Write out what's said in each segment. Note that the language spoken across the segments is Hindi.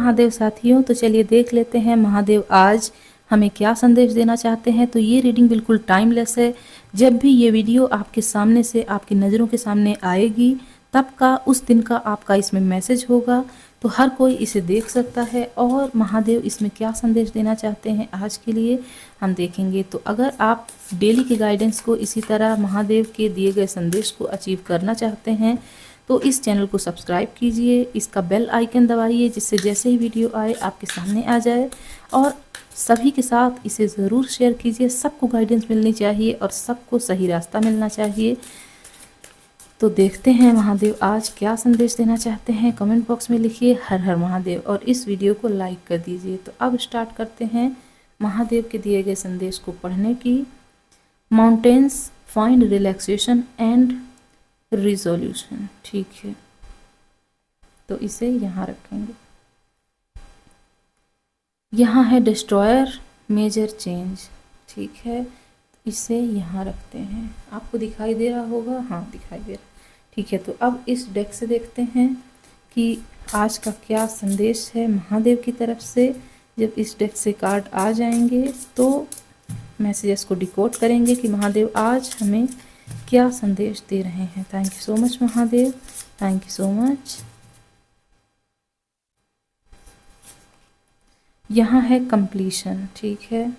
महादेव साथियों, तो चलिए देख लेते हैं महादेव आज हमें क्या संदेश देना चाहते हैं। तो ये रीडिंग बिल्कुल टाइमलेस है। जब भी ये वीडियो आपके सामने से आपकी नज़रों के सामने आएगी तब का उस दिन का आपका इसमें मैसेज होगा, तो हर कोई इसे देख सकता है और महादेव इसमें क्या संदेश देना चाहते हैं आज के लिए हम देखेंगे। तो अगर आप डेली के गाइडेंस को इसी तरह महादेव के दिए गए संदेश को अचीव करना चाहते हैं तो इस चैनल को सब्सक्राइब कीजिए, इसका बेल आइकन दबाइए जिससे जैसे ही वीडियो आए आपके सामने आ जाए, और सभी के साथ इसे ज़रूर शेयर कीजिए। सबको गाइडेंस मिलनी चाहिए और सबको सही रास्ता मिलना चाहिए। तो देखते हैं महादेव आज क्या संदेश देना चाहते हैं। कमेंट बॉक्स में लिखिए हर हर महादेव और इस वीडियो को लाइक कर दीजिए। तो अब स्टार्ट करते हैं महादेव के दिए गए संदेश को पढ़ने की। Mountains find relaxation and resolution, ठीक है, तो इसे यहाँ रखेंगे। यहाँ है डिस्ट्रॉयर मेजर चेंज, ठीक है, इसे यहाँ रखते हैं। आपको दिखाई दे रहा होगा, हाँ दिखाई दे रहा, ठीक है। तो अब इस डेक से देखते हैं कि आज का क्या संदेश है महादेव की तरफ से। जब इस डेक से कार्ड आ जाएंगे तो मैसेजेस को डिकोड करेंगे कि महादेव आज हमें क्या संदेश दे रहे हैं। Thank you so much Mahadev, thank you so much. यहाँ है कंप्लीशन, ठीक है,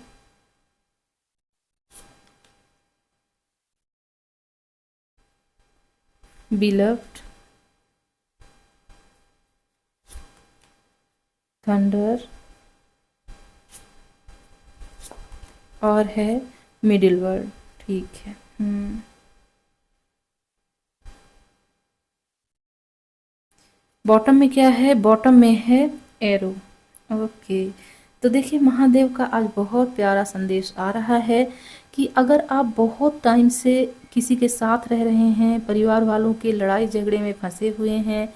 बिलव्ड, थंडर और है मिडिल वर्ड, ठीक है। बॉटम में क्या है? बॉटम में है एरो, ओके। तो देखिए महादेव का आज बहुत प्यारा संदेश आ रहा है कि अगर आप बहुत टाइम से किसी के साथ रह रहे हैं, परिवार वालों के लड़ाई झगड़े में फंसे हुए हैं,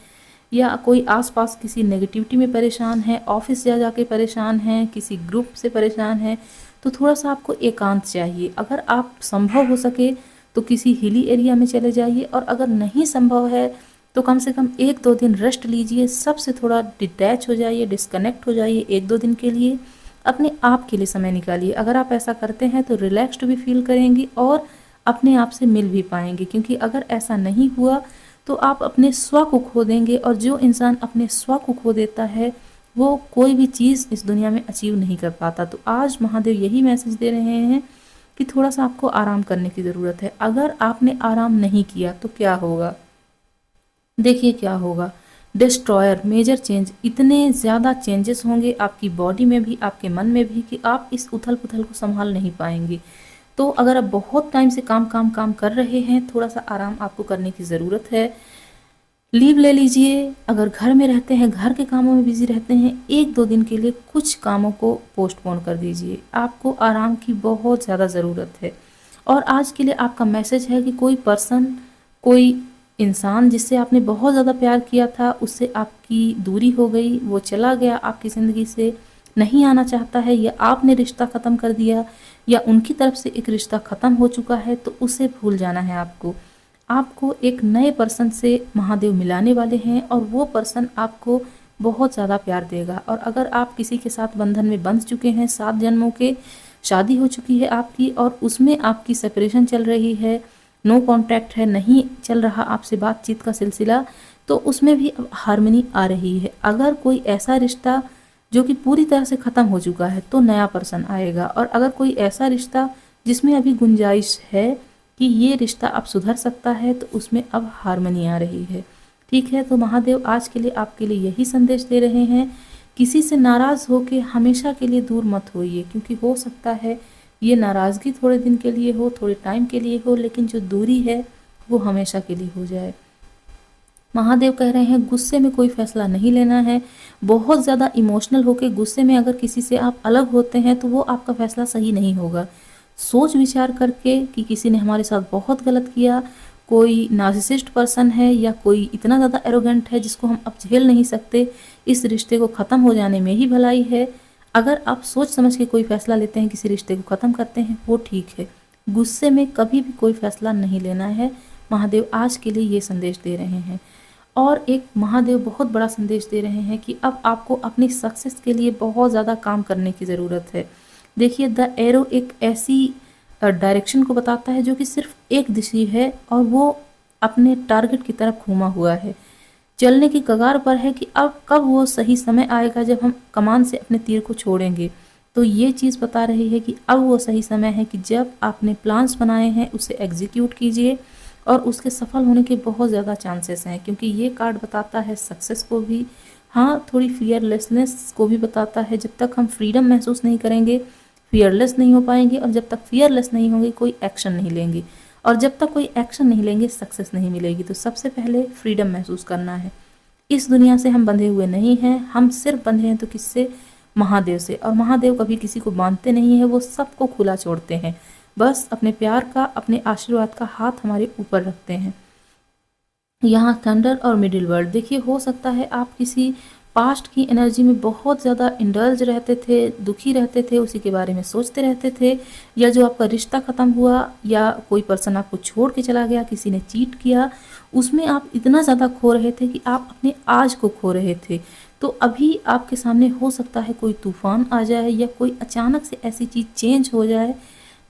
या कोई आसपास किसी नेगेटिविटी में परेशान है, ऑफिस जा जाके परेशान हैं, किसी ग्रुप से परेशान है, तो थोड़ा सा आपको एकांत चाहिए। अगर आप संभव हो सके तो किसी हिली एरिया में चले जाइए, और अगर नहीं संभव है तो कम से कम 1-2 दिन रेस्ट लीजिए, सबसे थोड़ा डिटैच हो जाइए, डिस्कनेक्ट हो जाइए 1-2 दिन के लिए, अपने आप के लिए समय निकालिए। अगर आप ऐसा करते हैं तो रिलैक्स्ड भी फील करेंगी और अपने आप से मिल भी पाएंगे, क्योंकि अगर ऐसा नहीं हुआ तो आप अपने स्व को खो देंगे, और जो इंसान अपने स्व को खो देता है वो कोई भी चीज़ इस दुनिया में अचीव नहीं कर पाता। तो आज महादेव यही मैसेज दे रहे हैं कि थोड़ा सा आपको आराम करने की ज़रूरत है। अगर आपने आराम नहीं किया तो क्या होगा, देखिए क्या होगा। डिस्ट्रॉयर मेजर चेंज, इतने ज़्यादा चेंजेस होंगे आपकी बॉडी में भी, आपके मन में भी, कि आप इस उथल पुथल को संभाल नहीं पाएंगे। तो अगर आप बहुत टाइम से काम कर रहे हैं, थोड़ा सा आराम आपको करने की ज़रूरत है। लीव ले लीजिए। अगर घर में रहते हैं, घर के कामों में बिजी रहते हैं, 1-2 दिन के लिए कुछ कामों को पोस्टपोन कर दीजिए। आपको आराम की बहुत ज़्यादा ज़रूरत है। और आज के लिए आपका मैसेज है कि कोई पर्सन, कोई इंसान जिससे आपने बहुत ज़्यादा प्यार किया था, उससे आपकी दूरी हो गई, वो चला गया, आपकी ज़िंदगी से नहीं आना चाहता है, या आपने रिश्ता ख़त्म कर दिया, या उनकी तरफ से एक रिश्ता ख़त्म हो चुका है, तो उसे भूल जाना है आपको। आपको एक नए पर्सन से महादेव मिलाने वाले हैं और वो पर्सन आपको बहुत ज़्यादा प्यार देगा। और अगर आप किसी के साथ बंधन में बंध चुके हैं, 7 जन्मों के, शादी हो चुकी है आपकी और उसमें आपकी सेपरेशन चल रही है, नो कांटेक्ट है, नहीं चल रहा आपसे बातचीत का सिलसिला, तो उसमें भी अब हार्मनी आ रही है। अगर कोई ऐसा रिश्ता जो कि पूरी तरह से ख़त्म हो चुका है तो नया पर्सन आएगा, और अगर कोई ऐसा रिश्ता जिसमें अभी गुंजाइश है कि ये रिश्ता अब सुधर सकता है, तो उसमें अब हार्मनी आ रही है, ठीक है। तो महादेव आज के लिए आपके लिए यही संदेश दे रहे हैं, किसी से नाराज़ होकर हमेशा के लिए दूर मत होइए, क्योंकि हो सकता है ये नाराज़गी थोड़े दिन के लिए हो, थोड़े टाइम के लिए हो, लेकिन जो दूरी है वो हमेशा के लिए हो जाए। महादेव कह रहे हैं गुस्से में कोई फैसला नहीं लेना है। बहुत ज़्यादा इमोशनल होकर गुस्से में अगर किसी से आप अलग होते हैं तो वो आपका फैसला सही नहीं होगा। सोच विचार करके कि किसी ने हमारे साथ बहुत गलत किया, कोई नार्सिसिस्ट पर्सन है, या कोई इतना ज़्यादा एरोगेंट है जिसको हम अब झेल नहीं सकते, इस रिश्ते को ख़त्म हो जाने में ही भलाई है। अगर आप सोच समझ के कोई फैसला लेते हैं, किसी रिश्ते को ख़त्म करते हैं, वो ठीक है। गुस्से में कभी भी कोई फैसला नहीं लेना है। महादेव आज के लिए ये संदेश दे रहे हैं। और एक महादेव बहुत बड़ा संदेश दे रहे हैं कि अब आपको अपनी सक्सेस के लिए बहुत ज़्यादा काम करने की ज़रूरत है। देखिए, द एरो एक ऐसी डायरेक्शन को बताता है जो कि सिर्फ एक दिशा है और वो अपने टारगेट की तरफ घूमा हुआ है, चलने की कगार पर है कि अब कब वो सही समय आएगा जब हम कमान से अपने तीर को छोड़ेंगे। तो ये चीज़ बता रही है कि अब वो सही समय है कि जब आपने प्लान्स बनाए हैं उसे एग्जीक्यूट कीजिए, और उसके सफल होने के बहुत ज़्यादा चांसेस हैं, क्योंकि ये कार्ड बताता है सक्सेस को भी, हाँ थोड़ी फियरलेसनेस को भी बताता है। जब तक हम फ्रीडम महसूस नहीं करेंगे फियरलेस नहीं हो पाएंगे, और जब तक फियरलेस नहीं होंगे कोई एक्शन नहीं लेंगे, और जब तक कोई एक्शन नहीं लेंगे सक्सेस नहीं मिलेगी। तो सबसे पहले फ्रीडम महसूस करना है। इस दुनिया से हम बंधे हुए नहीं हैं, हम सिर्फ बंधे हैं तो किससे? महादेव से। और महादेव कभी किसी को बांधते नहीं है, वो सबको खुला छोड़ते हैं, बस अपने प्यार का, अपने आशीर्वाद का हाथ हमारे ऊपर रखते हैं। यहाँ थंडर और मिडिल वर्ल्ड, देखिए हो सकता है आप किसी पास्ट की एनर्जी में बहुत ज़्यादा इंडल्ज रहते थे, दुखी रहते थे, उसी के बारे में सोचते रहते थे, या जो आपका रिश्ता ख़त्म हुआ या कोई पर्सन आपको छोड़ के चला गया, किसी ने चीट किया, उसमें आप इतना ज़्यादा खो रहे थे कि आप अपने आज को खो रहे थे। तो अभी आपके सामने हो सकता है कोई तूफान आ जाए या कोई अचानक से ऐसी चीज़ चेंज हो जाए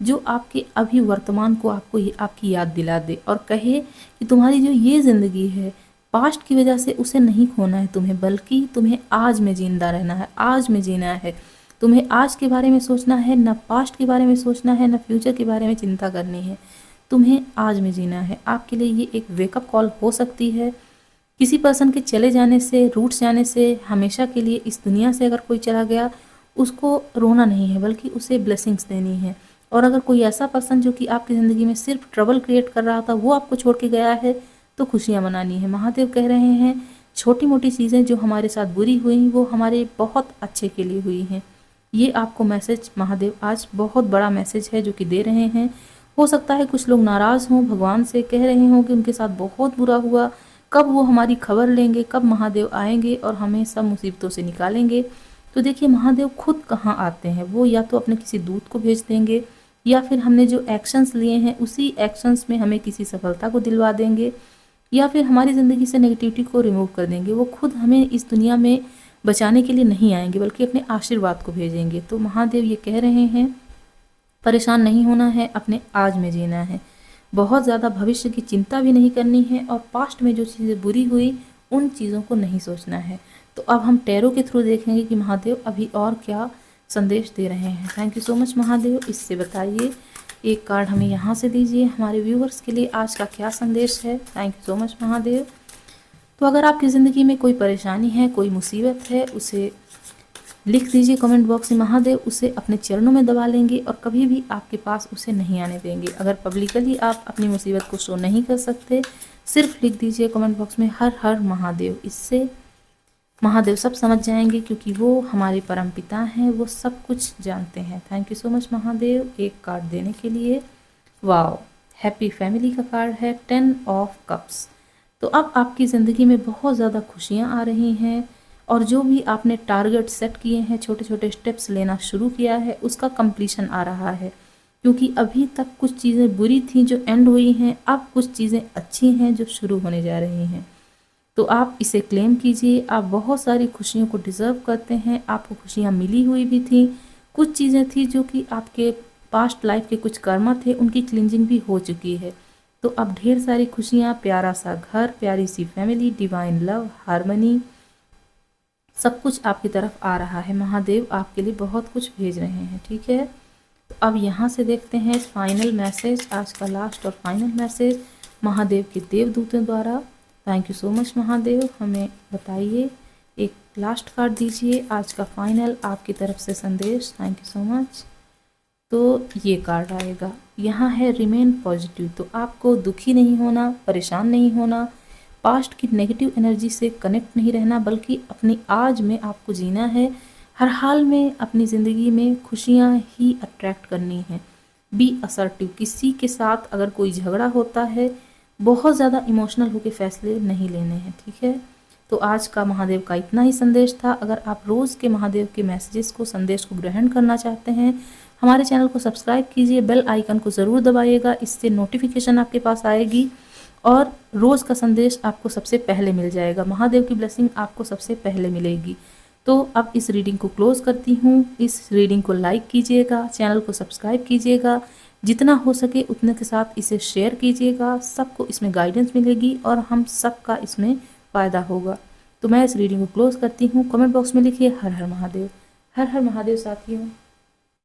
जो आपके अभी वर्तमान को आपको आपकी याद दिला दे और कहे कि तुम्हारी जो ये ज़िंदगी है पास्ट की वजह से उसे नहीं खोना है तुम्हें, बल्कि तुम्हें आज में जिंदा रहना है, आज में जीना है। तुम्हें आज के बारे में सोचना है, ना पास्ट के बारे में सोचना है, ना फ्यूचर के बारे में चिंता करनी है। तुम्हें आज में जीना है। आपके लिए ये एक वेकअप कॉल हो सकती है। किसी पर्सन के चले जाने से, रूठ जाने से, हमेशा के लिए इस दुनिया से अगर कोई चला गया, उसको रोना नहीं है बल्कि उसे ब्लेसिंग्स देनी है। और अगर कोई ऐसा पर्सन जो कि आपकी ज़िंदगी में सिर्फ ट्रबल क्रिएट कर रहा था, वो आपको छोड़ के गया है, तो खुशियाँ मनानी है। महादेव कह रहे हैं छोटी मोटी चीज़ें जो हमारे साथ बुरी हुई वो हमारे बहुत अच्छे के लिए हुई हैं। ये आपको मैसेज महादेव आज बहुत बड़ा मैसेज है जो कि दे रहे हैं। हो सकता है कुछ लोग नाराज़ हों भगवान से, कह रहे हों कि उनके साथ बहुत बुरा हुआ, कब वो हमारी खबर लेंगे, कब महादेव आएंगे और हमें सब मुसीबतों से निकालेंगे। तो देखिए महादेव खुद कहाँ आते हैं, वो या तो अपने किसी दूत को भेज देंगे, या फिर हमने जो एक्शंस लिए हैं उसी एक्शंस में हमें किसी सफलता को दिलवा देंगे, या फिर हमारी ज़िंदगी से नेगेटिविटी को रिमूव कर देंगे। वो खुद हमें इस दुनिया में बचाने के लिए नहीं आएंगे बल्कि अपने आशीर्वाद को भेजेंगे। तो महादेव ये कह रहे हैं परेशान नहीं होना है, अपने आज में जीना है, बहुत ज़्यादा भविष्य की चिंता भी नहीं करनी है, और पास्ट में जो चीज़ें बुरी हुई उन चीज़ों को नहीं सोचना है। तो अब हम टैरो के थ्रू देखेंगे कि महादेव अभी और क्या संदेश दे रहे हैं। Thank you so much Mahadev. इससे बताइए, एक कार्ड हमें यहाँ से दीजिए, हमारे व्यूवर्स के लिए आज का क्या संदेश है। Thank you so much Mahadev. तो अगर आपकी ज़िंदगी में कोई परेशानी है, कोई मुसीबत है, उसे लिख दीजिए कमेंट बॉक्स में, महादेव उसे अपने चरणों में दबा लेंगे और कभी भी आपके पास उसे नहीं आने देंगे। अगर पब्लिकली आप अपनी मुसीबत को शो नहीं कर सकते, सिर्फ लिख दीजिए कमेंट बॉक्स में हर हर महादेव। इससे महादेव सब समझ जाएंगे, क्योंकि वो हमारे परमपिता हैं, वो सब कुछ जानते हैं। Thank you so much Mahadev एक कार्ड देने के लिए। वाओ, हैप्पी फैमिली का कार्ड है, 10 ऑफ कप्स। तो अब आपकी ज़िंदगी में बहुत ज़्यादा खुशियाँ आ रही हैं, और जो भी आपने टारगेट सेट किए हैं, छोटे छोटे स्टेप्स लेना शुरू किया है, उसका कंप्लीशन आ रहा है। क्योंकि अभी तक कुछ चीज़ें बुरी थी जो एंड हुई हैं, अब कुछ चीज़ें अच्छी हैं जो शुरू होने जा रही हैं। तो आप इसे क्लेम कीजिए। आप बहुत सारी खुशियों को डिज़र्व करते हैं, आपको खुशियाँ मिली हुई भी थी, कुछ चीज़ें थी जो कि आपके पास्ट लाइफ के कुछ कर्म थे, उनकी क्लिनजिंग भी हो चुकी है। तो अब ढेर सारी खुशियाँ, प्यारा सा घर, प्यारी सी फैमिली, डिवाइन लव, हार्मनी, सब कुछ आपकी तरफ आ रहा है। महादेव आपके लिए बहुत कुछ भेज रहे हैं, ठीक है। तो अब यहाँ से देखते हैं फाइनल मैसेज, आज का लास्ट और फाइनल मैसेज महादेव के देवदूतों द्वारा। Thank you so much Mahadev. हमें बताइए, एक लास्ट कार्ड दीजिए, आज का फाइनल आपकी तरफ से संदेश। Thank you so much. तो ये कार्ड आएगा, यहाँ है रिमेन पॉजिटिव। तो आपको दुखी नहीं होना, परेशान नहीं होना, पास्ट की नेगेटिव एनर्जी से कनेक्ट नहीं रहना, बल्कि अपनी आज में आपको जीना है। हर हाल में अपनी ज़िंदगी में खुशियाँ ही अट्रैक्ट करनी है। बी असर्टिव, किसी के साथ अगर कोई झगड़ा होता है, बहुत ज़्यादा इमोशनल होकर फैसले नहीं लेने हैं, ठीक है। तो आज का महादेव का इतना ही संदेश था। अगर आप रोज़ के महादेव के मैसेजेस को, संदेश को ग्रहण करना चाहते हैं, हमारे चैनल को सब्सक्राइब कीजिए, बेल आइकन को ज़रूर दबाइएगा, इससे नोटिफिकेशन आपके पास आएगी। और रोज़ का संदेश आपको सबसे पहले मिल जाएगा। महादेव की ब्लेसिंग आपको सबसे पहले मिलेगी। तो अब इस रीडिंग को क्लोज करती हूँ। इस रीडिंग को लाइक कीजिएगा, चैनल को सब्सक्राइब कीजिएगा, जितना हो सके उतने के साथ इसे शेयर कीजिएगा। सबको इसमें गाइडेंस मिलेगी और हम सबका इसमें फ़ायदा होगा। तो मैं इस रीडिंग को क्लोज करती हूँ। कमेंट बॉक्स में लिखिए हर हर महादेव। हर हर महादेव साथियों।